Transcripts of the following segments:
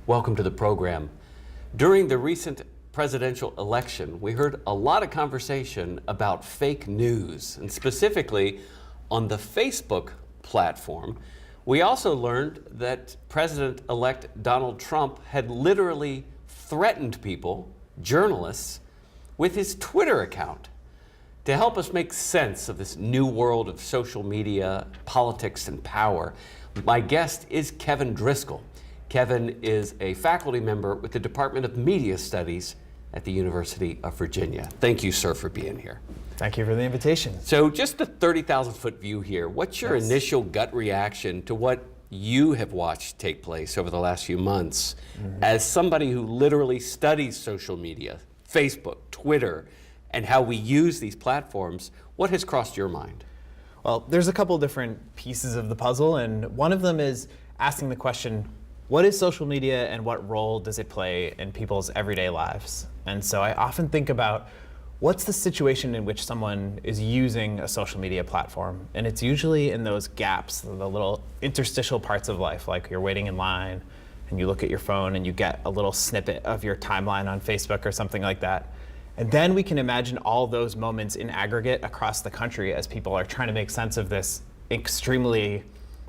Welcome to the program. During the recent presidential election, we heard a lot of conversation about fake news, and specifically on the Facebook platform. We also learned that President-elect Donald Trump had literally threatened people, journalists, with his Twitter account. To help us make sense of this new world of social media, politics, and power, my guest is Kevin Driscoll. Kevin is a faculty member with the Department of Media Studies at the University of Virginia. Thank you, sir, for being here. Thank you for the invitation. So just a 30,000-foot view here. What's your initial gut reaction to what you have watched take place over the last few months as somebody who literally studies social media, Facebook, Twitter, and how we use these platforms? What has crossed your mind? Well, there's a couple different pieces of the puzzle, and one of them is asking the question, what is social media and what role does it play in people's everyday lives? And so I often think about what's the situation in which someone is using a social media platform? And it's usually in those gaps, the little interstitial parts of life, like you're waiting in line and you look at your phone and you get a little snippet of your timeline on Facebook or something like that. And then we can imagine all those moments in aggregate across the country as people are trying to make sense of this extremely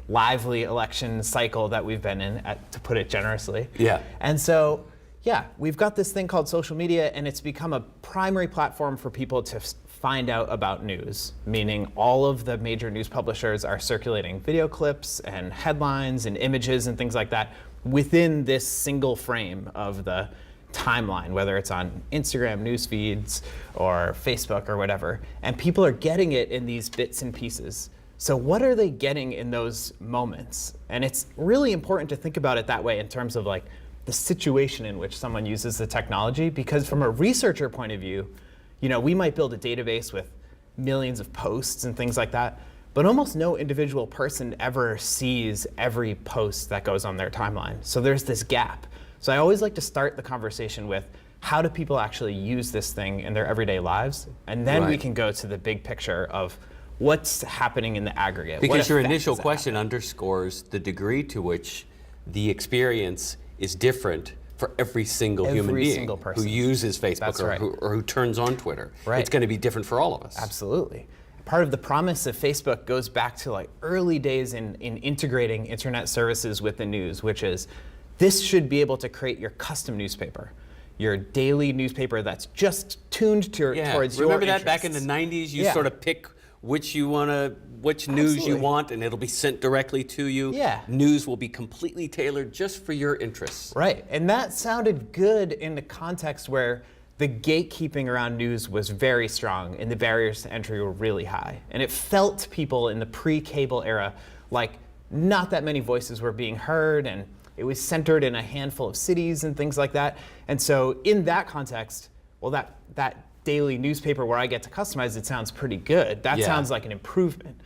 lively election cycle that we've been in, to put it generously. Yeah. And so, yeah, we've got this thing called social media, and it's become a primary platform for people to find out about news, meaning all of the major news publishers are circulating video clips and headlines and images and things like that within this single frame of the timeline, whether it's on Instagram news feeds or Facebook or whatever. And people are getting it in these bits and pieces. So what are they getting in those moments? And it's really important to think about it that way in terms of like the situation in which someone uses the technology, because from a researcher point of view, you know, we might build a database with millions of posts and things like that, but almost no individual person ever sees every post that goes on their timeline. So there's this gap. So I always like to start the conversation with, how do people actually use this thing in their everyday lives? And then we can go to the big picture of what's happening in the aggregate. Because your initial question underscores the degree to which the experience is different for every single human being who uses Facebook or who turns on Twitter. Right. It's going to be different for all of us. Absolutely. Part of the promise of Facebook goes back to like early days in integrating internet services with the news, which is this should be able to create your custom newspaper, your daily newspaper that's just tuned to, towards your interests. Remember that back in the 90s? You sort of pick which news you want, and it'll be sent directly to you. Yeah. News will be completely tailored just for your interests. Right, and that sounded good in the context where the gatekeeping around news was very strong and the barriers to entry were really high. And it felt to people in the pre-cable era like not that many voices were being heard, and it was centered in a handful of cities and things like that. And so in that context, well, that daily newspaper where I get to customize it sounds pretty good. That sounds like an improvement.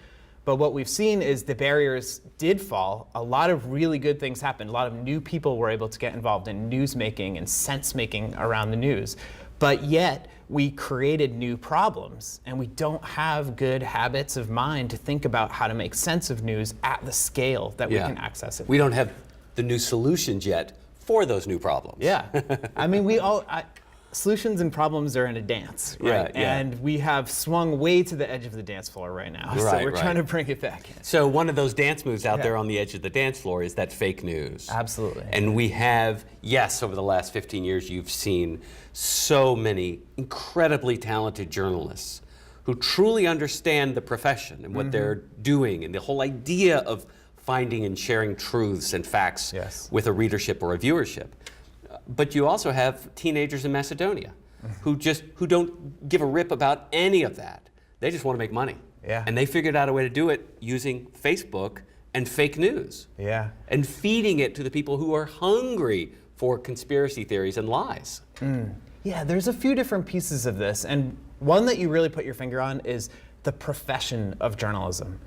But what we've seen is the barriers did fall. A lot of really good things happened. A lot of new people were able to get involved in news making and sense making around the news. But yet we created new problems, and we don't have good habits of mind to think about how to make sense of news at the scale that we can access it. We don't have the new solutions yet for those new problems. Yeah, I mean, solutions and problems are in a dance, right? And we have swung way to the edge of the dance floor right now. So we're trying to bring it back in. So one of those dance moves out there on the edge of the dance floor is that fake news. Absolutely. And we have, yes, over the last 15 years, you've seen so many incredibly talented journalists who truly understand the profession and what they're doing, and the whole idea of finding and sharing truths and facts with a readership or a viewership. But you also have teenagers in Macedonia who don't give a rip about any of that. They just want to make money. Yeah. And they figured out a way to do it using Facebook and fake news. Yeah. And feeding it to the people who are hungry for conspiracy theories and lies. Yeah, there's a few different pieces of this, and one that you really put your finger on is the profession of journalism.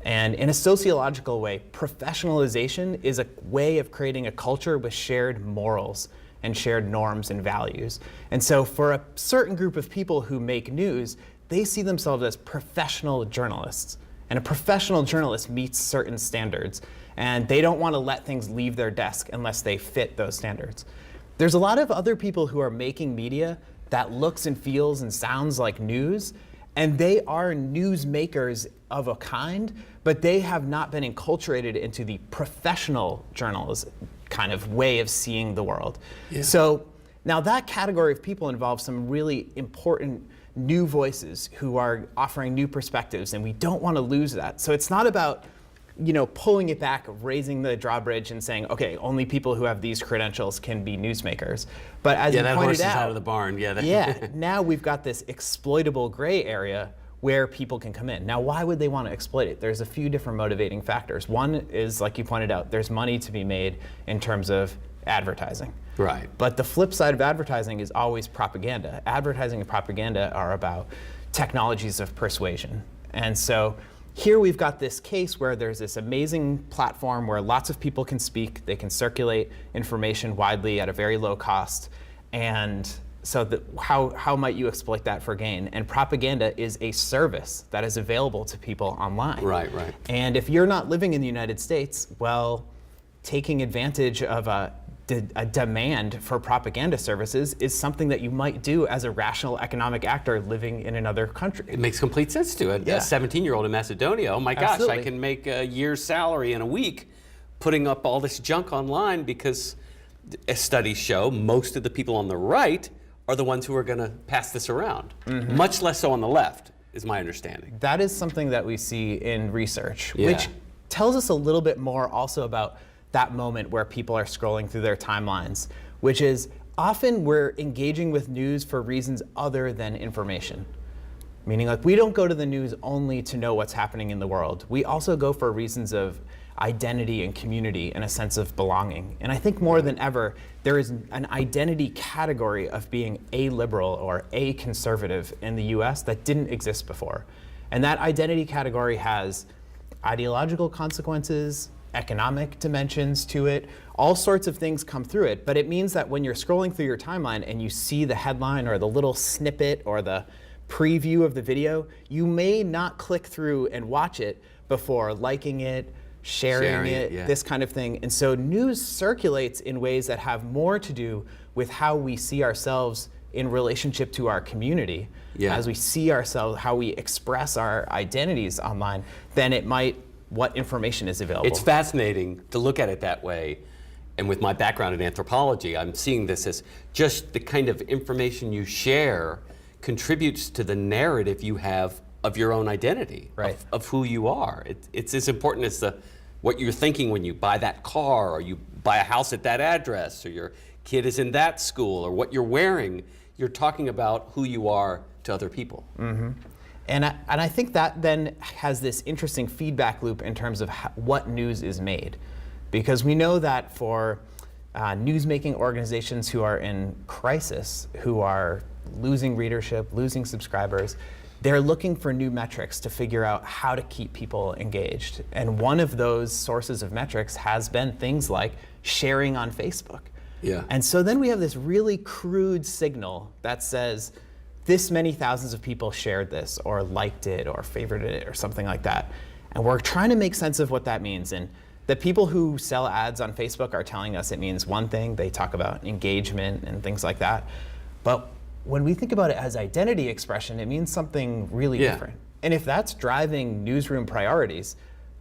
And in a sociological way, professionalization is a way of creating a culture with shared morals and shared norms and values. And so for a certain group of people who make news, they see themselves as professional journalists. And a professional journalist meets certain standards, and they don't want to let things leave their desk unless they fit those standards. There's a lot of other people who are making media that looks and feels and sounds like news, and they are news makers of a kind, but they have not been enculturated into the professional journalism kind of way of seeing the world. Yeah. So now that category of people involves some really important new voices who are offering new perspectives, and we don't want to lose that. So it's not about, pulling it back, raising the drawbridge and saying, okay, only people who have these credentials can be newsmakers. But as you that pointed horse is out, out of the barn. Now we've got this exploitable gray area where people can come in. Now, why would they want to exploit it? There's a few different motivating factors. One is, like you pointed out, there's money to be made in terms of advertising. Right. But the flip side of advertising is always propaganda. Advertising and propaganda are about technologies of persuasion. And so here we've got this case where there's this amazing platform where lots of people can speak, they can circulate information widely at a very low cost, and so how might you exploit that for gain? And propaganda is a service that is available to people online. Right. And if you're not living in the United States, well, taking advantage of a demand for propaganda services is something that you might do as a rational economic actor living in another country. It makes complete sense to it. Yeah. A 17-year-old in Macedonia, oh my gosh, Absolutely. I can make a year's salary in a week putting up all this junk online, because as studies show, most of the people on the right are the ones who are going to pass this around. Mm-hmm. Much less so on the left, is my understanding. That is something that we see in research, Yeah. which tells us a little bit more also about that moment where people are scrolling through their timelines, which is often we're engaging with news for reasons other than information. Meaning, like, we don't go to the news only to know what's happening in the world. We also go for reasons of identity and community and a sense of belonging. And I think more than ever, there is an identity category of being a liberal or a conservative in the US that didn't exist before. And that identity category has ideological consequences, economic dimensions to it, all sorts of things come through it. But it means that when you're scrolling through your timeline and you see the headline or the little snippet or the preview of the video, you may not click through and watch it before liking it, sharing it, yeah. this kind of thing. And so news circulates in ways that have more to do with how we see ourselves in relationship to our community, as we see ourselves, how we express our identities online, than it might what information is available. It's fascinating to look at it that way. And with my background in anthropology, I'm seeing this as just the kind of information you share contributes to the narrative you have of your own identity, right. of who you are. It's as important as what you're thinking when you buy that car, or you buy a house at that address, or your kid is in that school, or what you're wearing. You're talking about who you are to other people. Mm-hmm. And I think that then has this interesting feedback loop in terms of what news is made. Because we know that for news-making organizations who are in crisis, who are losing readership, losing subscribers, they're looking for new metrics to figure out how to keep people engaged. And one of those sources of metrics has been things like sharing on Facebook. Yeah. And so then we have this really crude signal that says this many thousands of people shared this or liked it or favorited it or something like that. And we're trying to make sense of what that means. And the people who sell ads on Facebook are telling us it means one thing. They talk about engagement and things like that. But when we think about it as identity expression, it means something really different. And if that's driving newsroom priorities,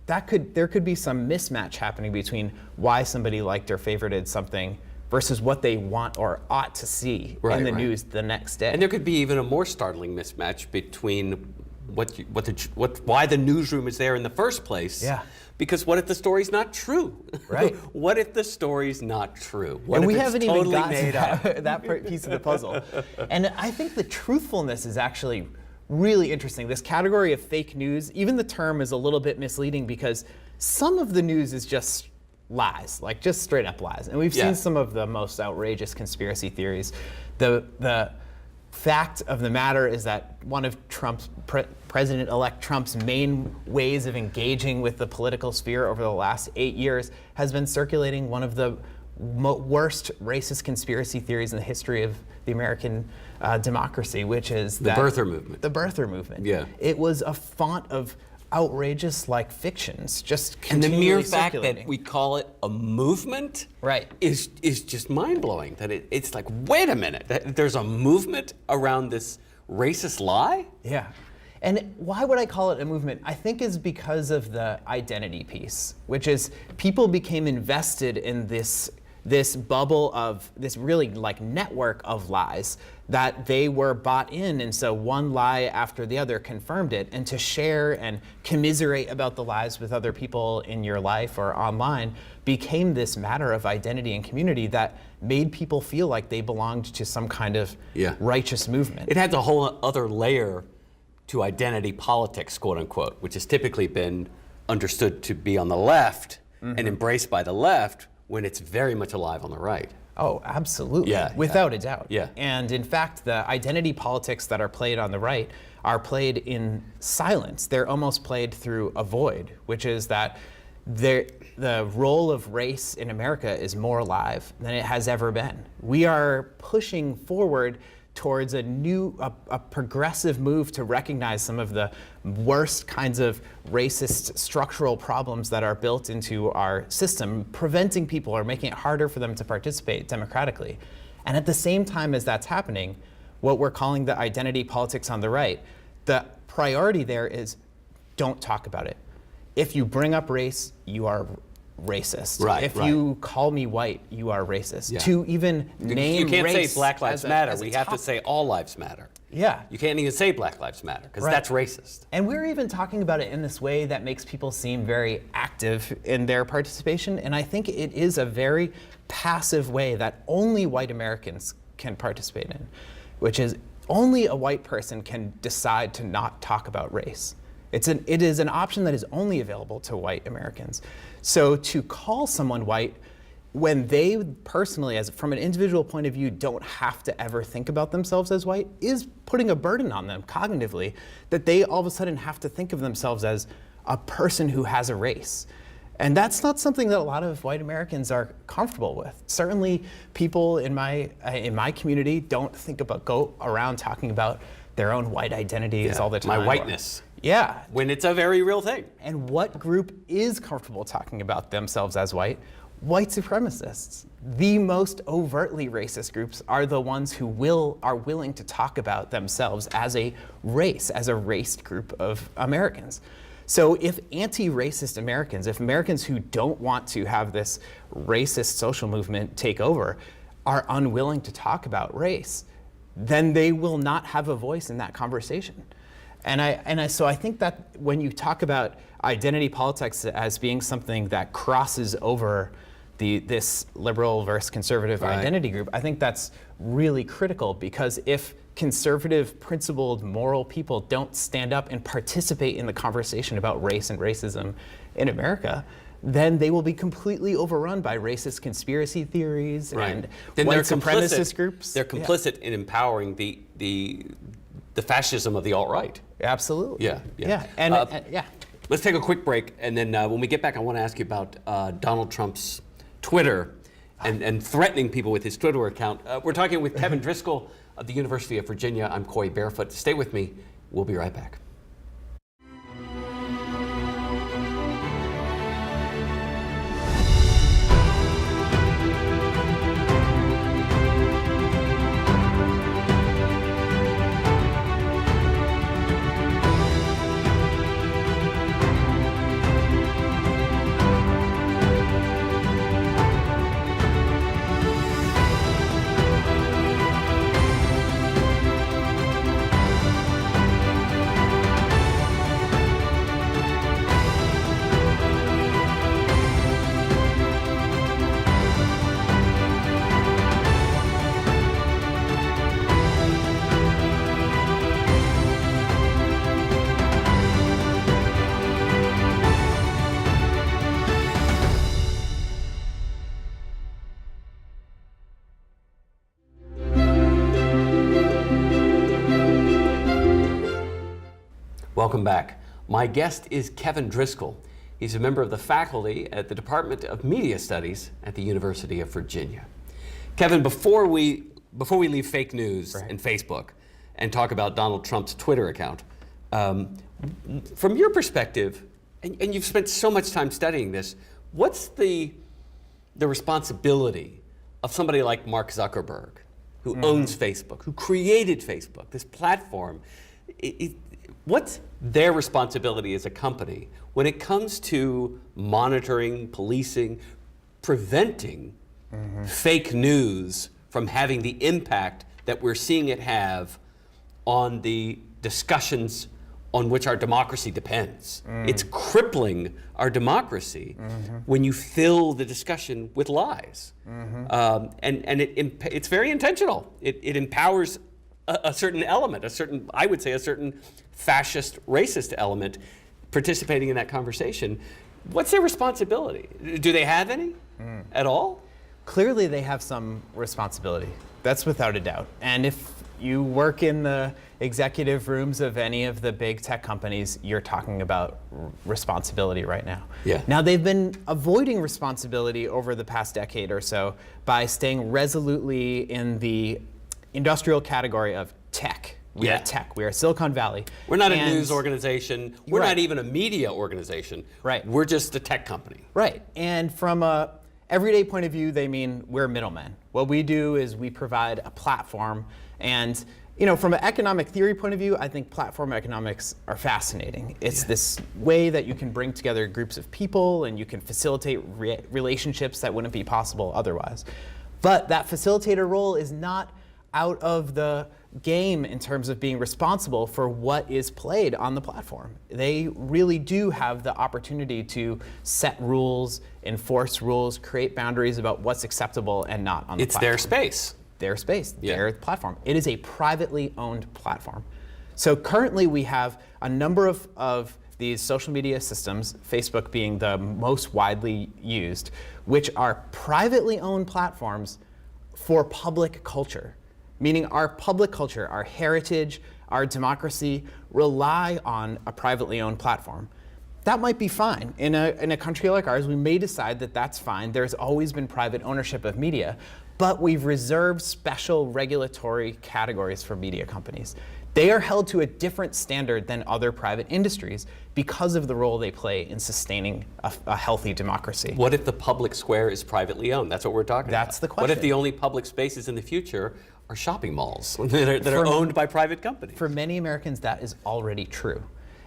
there could be some mismatch happening between why somebody liked or favorited something versus what they want or ought to see in the news the next day. And there could be even a more startling mismatch between why the newsroom is there in the first place. Yeah. Because what if the story's not true? Right. What if the story's not true? What and if we it's haven't totally even made got up? to that piece of the puzzle. And I think the truthfulness is actually really interesting. This category of fake news, even the term is a little bit misleading because some of the news is just lies, like just straight up lies. And we've seen some of the most outrageous conspiracy theories. The fact of the matter is that one of President-elect Trump's main ways of engaging with the political sphere over the last 8 years has been circulating one of the worst racist conspiracy theories in the history of the American democracy, which is the birther movement. The birther movement. Yeah. It was a font of outrageous like fictions, just And the continually mere fact circulating. that we call it a movement Right. is just mind-blowing. That it's like, wait a minute, there's a movement around this racist lie? Yeah. And why would I call it a movement? I think is because of the identity piece, which is people became invested in this bubble of this really like network of lies that they were bought in, and so one lie after the other confirmed it. And to share and commiserate about the lies with other people in your life or online became this matter of identity and community that made people feel like they belonged to some kind of righteous movement. It adds a whole other layer to identity politics, quote unquote, which has typically been understood to be on the left and embraced by the left when it's very much alive on the right. Oh, absolutely. Yeah, without a doubt. Yeah. And in fact, the identity politics that are played on the right are played in silence. They're almost played through a void, which is that the role of race in America is more alive than it has ever been. We are pushing forward towards a progressive move to recognize some of the worst kinds of racist structural problems that are built into our system, preventing people or making it harder for them to participate democratically. And at the same time as that's happening, what we're calling the identity politics on the right, the priority there is don't talk about it. If you bring up race, you are racist. Right, if you call me white, you are racist. Yeah. To even name You can't race say Black Lives Matter. as a We have to topic. say all lives matter. Yeah. You can't even say Black Lives Matter because Right. that's racist. And we're even talking about it in this way that makes people seem very active in their participation. And I think it is a very passive way that only white Americans can participate in, which is only a white person can decide to not talk about race. It is an option that is only available to white Americans. So to call someone white when they personally, as from an individual point of view, don't have to ever think about themselves as white is putting a burden on them cognitively, that they all of a sudden have to think of themselves as a person who has a race. And that's not something that a lot of white Americans are comfortable with. Certainly people in my community don't go around talking about their own white identities all the time. My whiteness. Yeah. When it's a very real thing. And what group is comfortable talking about themselves as white? White supremacists. The most overtly racist groups are the ones who are willing to talk about themselves as a race, as a raced group of Americans. So if anti-racist Americans, if Americans who don't want to have this racist social movement take over are unwilling to talk about race, then they will not have a voice in that conversation. So I think that when you talk about identity politics as being something that crosses over this liberal versus conservative identity group, I think that's really critical, because if conservative, principled, moral people don't stand up and participate in the conversation about race and racism in America, then they will be completely overrun by racist conspiracy theories and then white they're supremacist groups. They're complicit in empowering the fascism of the alt-right. Absolutely. Yeah. And Let's take a quick break, and then when we get back, I want to ask you about Donald Trump's Twitter and threatening people with his Twitter account. We're talking with Kevin Driscoll of the University of Virginia. I'm Coy Barefoot. Stay with me. We'll be right back. Welcome back. My guest is Kevin Driscoll. He's a member of the faculty at the Department of Media Studies at the University of Virginia. Kevin, before we leave fake news and Facebook and talk about Donald Trump's Twitter account, From your perspective, and you've spent so much time studying this, what's the responsibility of somebody like Mark Zuckerberg, who owns Facebook, who created Facebook, this platform? What's their responsibility as a company when it comes to monitoring, policing, preventing fake news from having the impact that we're seeing it have on the discussions on which our democracy depends? It's crippling our democracy when you fill the discussion with lies. And it's very intentional. It empowers a certain element, I would say a certain fascist, racist element participating in that conversation. What's their responsibility? Do they have any at all? Clearly they have some responsibility. That's without a doubt. And if you work in the executive rooms of any of the big tech companies, you're talking about responsibility right now. Yeah. Now, they've been avoiding responsibility over the past decade or so by staying resolutely in the industrial category of tech. We are tech. We are Silicon Valley. We're not a news organization. We're Right. not even a media organization. Right. We're just a tech company. Right. And from a everyday point of view, they mean we're middlemen. What we do is we provide a platform. And from an economic theory point of view, I think platform economics are fascinating. It's this way that you can bring together groups of people and you can facilitate relationships that wouldn't be possible otherwise. But that facilitator role is not out of the game in terms of being responsible for what is played on the platform. They really do have the opportunity to set rules, enforce rules, create boundaries about what's acceptable and not on the platform. It's their space. Their space, their platform. It is a privately owned platform. So currently we have a number of these social media systems, Facebook being the most widely used, which are privately owned platforms for public culture. Meaning our public culture, our heritage, our democracy rely on a privately owned platform. That might be fine. In a country like ours, we may decide that that's fine. There's always been private ownership of media, but we've reserved special regulatory categories for media companies. They are held to a different standard than other private industries because of the role they play in sustaining a healthy democracy. What if the public square is privately owned? That's what we're talking about. That's the question. What if the only public spaces in the future are shopping malls that are owned by private companies? For many Americans, that is already true.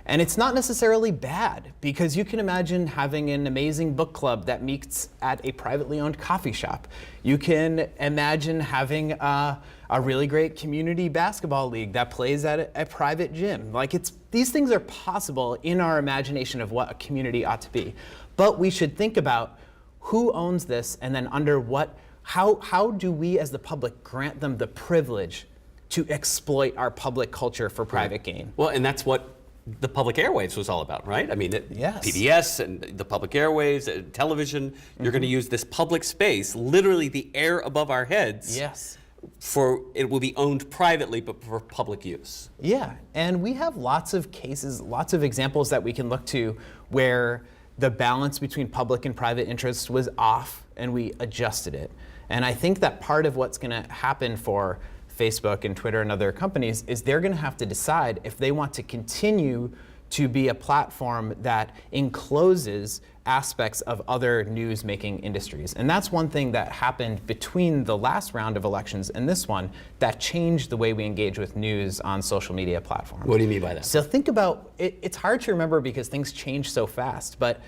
And it's not necessarily bad, because you can imagine having an amazing book club that meets at a privately owned coffee shop. You can imagine having a really great community basketball league that plays at a private gym. These things are possible in our imagination of what a community ought to be. But we should think about who owns this, and then under what, how do we as the public grant them the privilege to exploit our public culture for private gain? Well, and that's what the public airwaves was all about, right? I mean, Yes. PBS and the public airwaves, television, you're going to use this public space, literally the air above our heads. Yes. It will be owned privately, but for public use. Yeah, and we have lots of cases, lots of examples that we can look to where the balance between public and private interests was off and we adjusted it. And I think that part of what's going to happen for Facebook and Twitter and other companies is they're going to have to decide if they want to continue to be a platform that encloses aspects of other news-making industries. And that's one thing that happened between the last round of elections and this one that changed the way we engage with news on social media platforms. What do you mean by that? So think about, it's hard to remember because things change so fast, but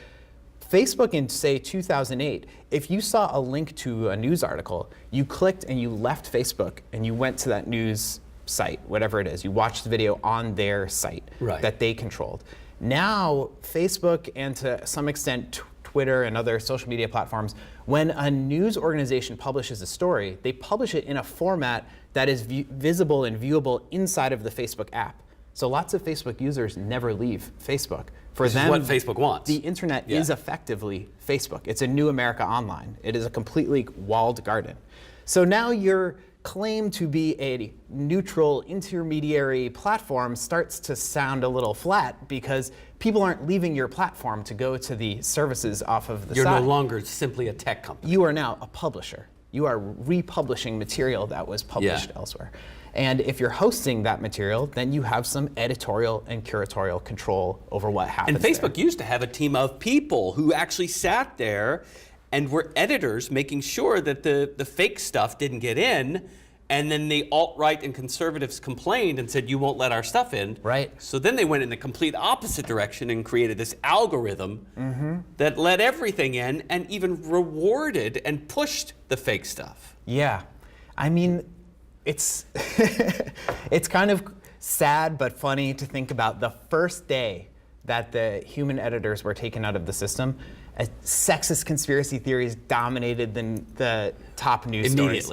Facebook in, say, 2008, if you saw a link to a news article, you clicked and you left Facebook and you went to that news site, whatever it is. You watched the video on their site that they controlled. Now, Facebook and to some extent Twitter and other social media platforms, when a news organization publishes a story, they publish it in a format that is visible and viewable inside of the Facebook app. So lots of Facebook users never leave Facebook. For them, what Facebook wants. The internet is effectively Facebook. It's a new America online. It is a completely walled garden. So now your claim to be a neutral intermediary platform starts to sound a little flat because people aren't leaving your platform to go to the services off of the side. You're no longer simply a tech company. You are now a publisher. You are republishing material that was published elsewhere. And if you're hosting that material, then you have some editorial and curatorial control over what happens. And Facebook there. used to have a team of people who actually sat there and were editors making sure that the fake stuff didn't get in. And then the alt-right and conservatives complained and said, you won't let our stuff in. Right. So then they went in the complete opposite direction and created this algorithm that let everything in and even rewarded and pushed the fake stuff. Yeah. I mean, it's it's kind of sad but funny to think about the first day that the human editors were taken out of the system. Sexist conspiracy theories dominated the top news stories.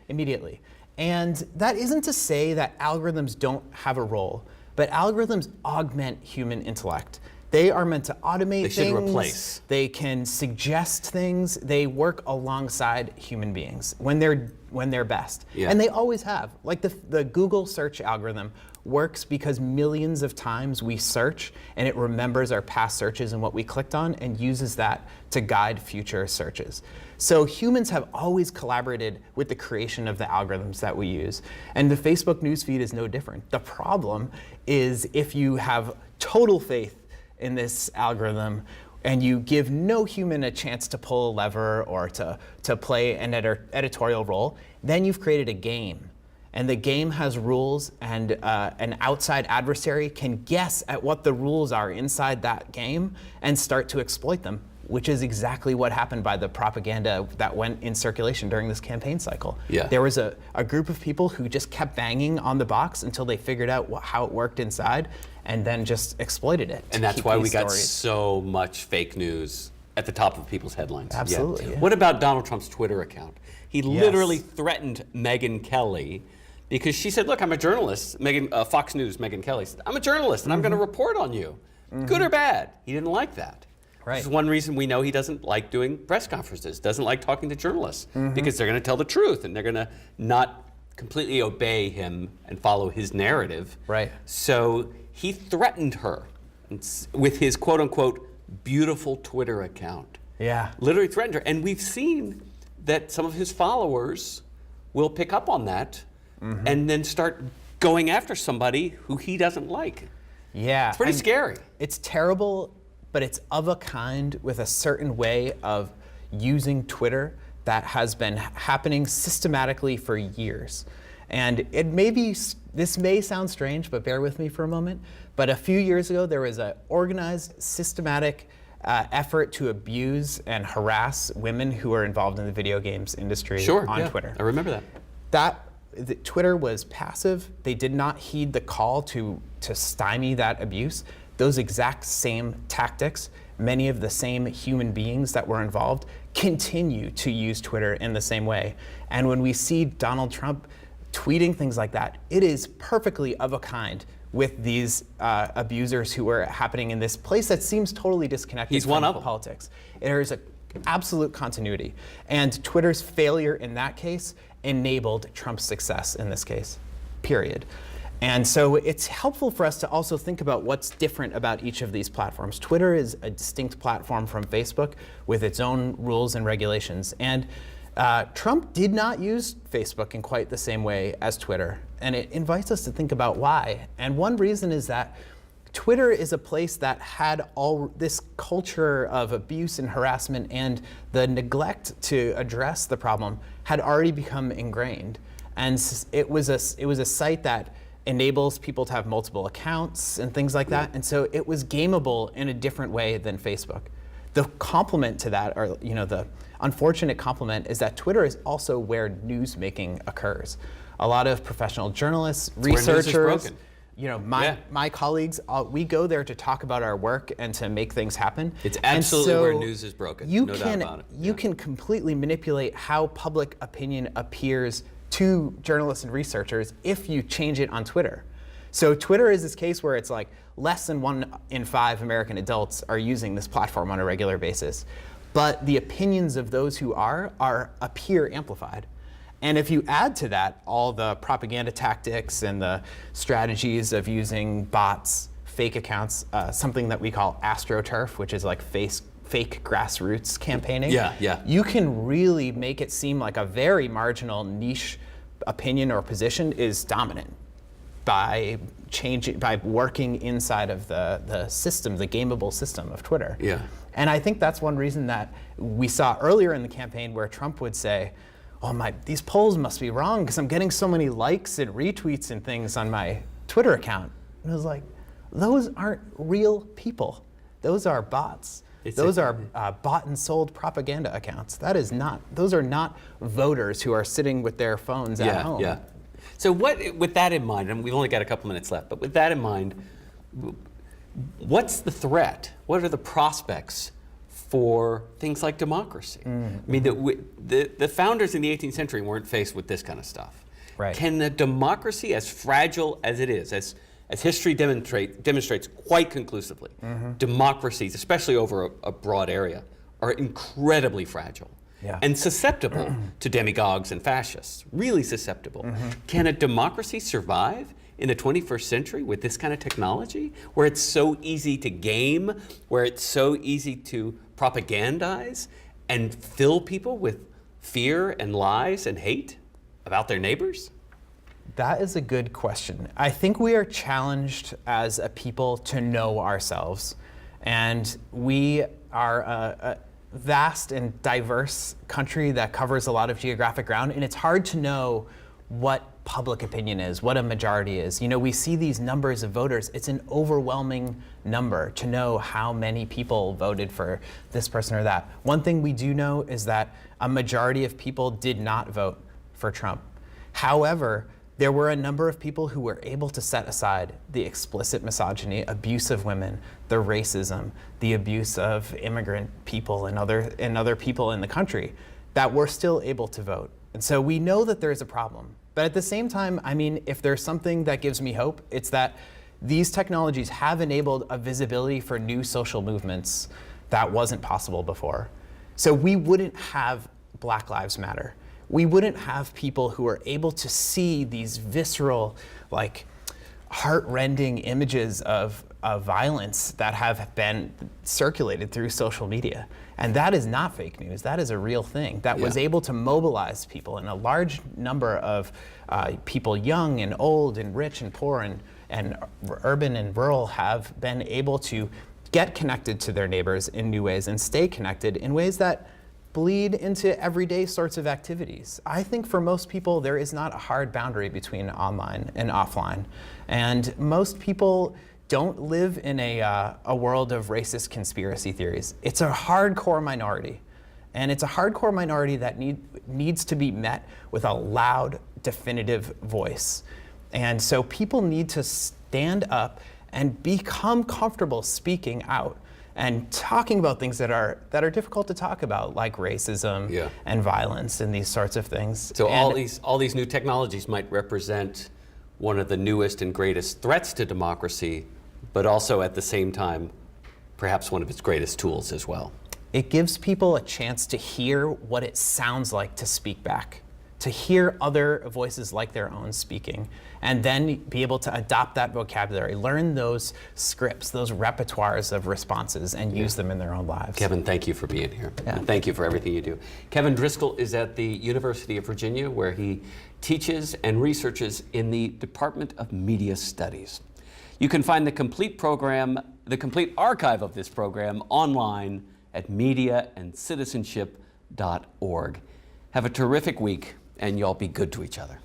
Immediately. And that isn't to say that algorithms don't have a role, but algorithms augment human intellect. They are meant to automate things. They should replace. They can suggest things. They work alongside human beings when they're best. Yeah. And they always have. Like the Google search algorithm works because millions of times we search and it remembers our past searches and what we clicked on and uses that to guide future searches. So humans have always collaborated with the creation of the algorithms that we use. And the Facebook newsfeed is no different. The problem is if you have total faith in this algorithm and you give no human a chance to pull a lever or to play an editorial role, then you've created a game. And the game has rules, and an outside adversary can guess at what the rules are inside that game and start to exploit them, which is exactly what happened by the propaganda that went in circulation during this campaign cycle. Yeah. There was a group of people who just kept banging on the box until they figured out how it worked inside and then just exploited it. And that's why we got so much fake news at the top of people's headlines. Absolutely. Yeah. What about Donald Trump's Twitter account? He literally threatened Megyn Kelly because she said, look, I'm a journalist. Fox News, Megyn Kelly said, I'm a journalist and I'm going to report on you. Good or bad. He didn't like that. Right. This is one reason we know he doesn't like doing press conferences, doesn't like talking to journalists, because they're going to tell the truth and they're going to not completely obey him and follow his narrative. Right. So he threatened her with his quote unquote beautiful Twitter account. Yeah. Literally threatened her. And we've seen that some of his followers will pick up on that and then start going after somebody who he doesn't like. Yeah. It's pretty scary. It's terrible, but it's of a kind with a certain way of using Twitter that has been happening systematically for years. And this may sound strange, but bear with me for a moment. But a few years ago, there was an organized, systematic effort to abuse and harass women who are involved in the video games industry on Twitter. I remember that. Twitter was passive. They did not heed the call to stymie that abuse. Those exact same tactics, many of the same human beings that were involved, continue to use Twitter in the same way. And when we see Donald Trump tweeting things like that, it is perfectly of a kind with these abusers who are happening in this place that seems totally disconnected from politics. There is an absolute continuity. And Twitter's failure in that case enabled Trump's success in this case, period. And so it's helpful for us to also think about what's different about each of these platforms. Twitter is a distinct platform from Facebook with its own rules and regulations. And Trump did not use Facebook in quite the same way as Twitter. And it invites us to think about why. And one reason is that Twitter is a place that had all this culture of abuse and harassment, and the neglect to address the problem had already become ingrained. And it was a site that enables people to have multiple accounts and things like that. And so it was gameable in a different way than Facebook. The complement to that, or the unfortunate complement, is that Twitter is also where news making occurs. A lot of professional journalists, researchers, my colleagues, we go there to talk about our work and to make things happen. It's absolutely where news is broken. You doubt about it. You can completely manipulate how public opinion appears to journalists and researchers if you change it on Twitter. So Twitter is this case where it's like less than 1 in 5 American adults are using this platform on a regular basis. But the opinions of those who appear amplified. And if you add to that all the propaganda tactics and the strategies of using bots, fake accounts, something that we call AstroTurf, which is like fake grassroots campaigning. Yeah. You can really make it seem like a very marginal niche opinion or position is dominant by working inside of the system, the gameable system of Twitter. Yeah. And I think that's one reason that we saw earlier in the campaign where Trump would say, oh, these polls must be wrong because I'm getting so many likes and retweets and things on my Twitter account. And it was like, those aren't real people. Those are bots. Those are bought and sold propaganda accounts. Those are not voters who are sitting with their phones at home. Yeah. So with that in mind, and we've only got a couple minutes left, but with that in mind, what's the threat? What are the prospects for things like democracy? I mean, the founders in the 18th century weren't faced with this kind of stuff. Right. Can a democracy, as fragile as it is, as history demonstrates quite conclusively, democracies, especially over a broad area, are incredibly fragile and susceptible to demagogues and fascists, really susceptible. Can a democracy survive in the 21st century with this kind of technology, where it's so easy to game, where it's so easy to propagandize and fill people with fear and lies and hate about their neighbors? That is a good question. I think we are challenged as a people to know ourselves. And we are a vast and diverse country that covers a lot of geographic ground. And it's hard to know what public opinion is, what a majority is. You know, we see these numbers of voters. It's an overwhelming number to know how many people voted for this person or that. One thing we do know is that a majority of people did not vote for Trump. However, there were a number of people who were able to set aside the explicit misogyny, abuse of women, the racism, the abuse of immigrant people and other people in the country that were still able to vote. And so we know that there's a problem. But at the same time, I mean, if there's something that gives me hope, it's that these technologies have enabled a visibility for new social movements that wasn't possible before. So we wouldn't have Black Lives Matter. We wouldn't have people who are able to see these visceral, like, heart-rending images of violence that have been circulated through social media. And that is not fake news. That is a real thing that was able to mobilize people. And a large number of people, young and old and rich and poor and urban and rural, have been able to get connected to their neighbors in new ways and stay connected in ways that bleed into everyday sorts of activities. I think for most people, there is not a hard boundary between online and offline. And most people don't live in a world of racist conspiracy theories. It's a hardcore minority. And it's a hardcore minority that needs to be met with a loud, definitive voice. And so people need to stand up and become comfortable speaking out and talking about things that are difficult to talk about, like racism and violence and these sorts of things. So all these new technologies might represent one of the newest and greatest threats to democracy, but also at the same time, perhaps one of its greatest tools as well. It gives people a chance to hear what it sounds like to speak back, to hear other voices like their own speaking, and then be able to adopt that vocabulary, learn those scripts, those repertoires of responses, and use them in their own lives. Kevin, thank you for being here. And thank you for everything you do. Kevin Driscoll is at the University of Virginia, where he teaches and researches in the Department of Media Studies. You can find the complete program, the complete archive of this program online at mediaandcitizenship.org. Have a terrific week, and y'all be good to each other.